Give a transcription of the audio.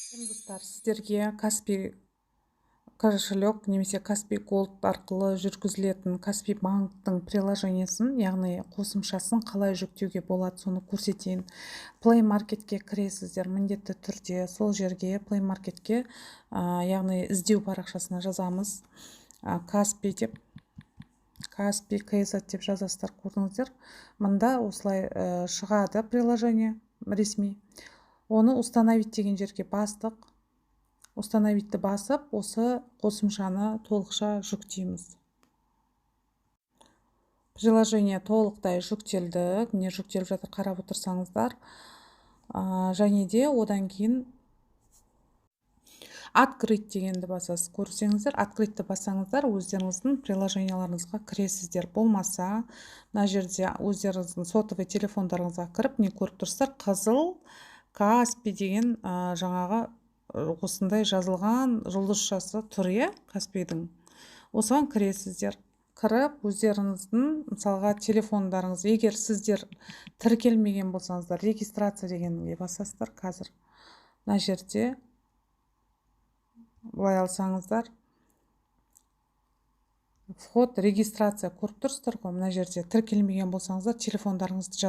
Достар, сіздерге Каспий кошелек немесе Каспий Gold арқылы жүргізілетін Каспий банктың приложениесін, яғни қосымшасын қалай жүктеуге болады, соны көрсетейін. Play Marketке кіресіздер, міндетті түрде сол жерге Play Marketке, яғни іздеу парақшасына жазамыз. Каспий деп, Каспий KZ деп жазасыздар, көрдіңіздер. Мында осылай шығады приложение ресми. Оны установить деген жерге бастық. Установитті басып, осы қосымшаны толықша жүктейміз. Приложение толықтай жүктелді. Міне жүктеліп жатыр, қарап отырсаңыздар. Және де одан кейін открыть дегенді басасыз. Көрсеңіздер, открытьті бассаңыздар, өздеріңіздің приложенияларыңызға кіресіздер. Болмаса, мына жерде өздеріңіздің сотовый телефондарыңызға кіріп, не көріп тұрсыздар? Қызыл Каспий деген жаңағы осындай жазылған жұлдызшасы тұр, Каспийдің. Осыған кіресіздер. Кіріп, өздеріңіздің мысалға телефондарыңыз, егер сіздер тіркелмеген болсаңыздар, регистрация дегенге басасыздар. Қазір мына жерде былай алсаңыздар, вход, регистрация көріп тұрсыздар ғой. Мына жерде тіркелмеген болсаңыздар, телефондарыңызды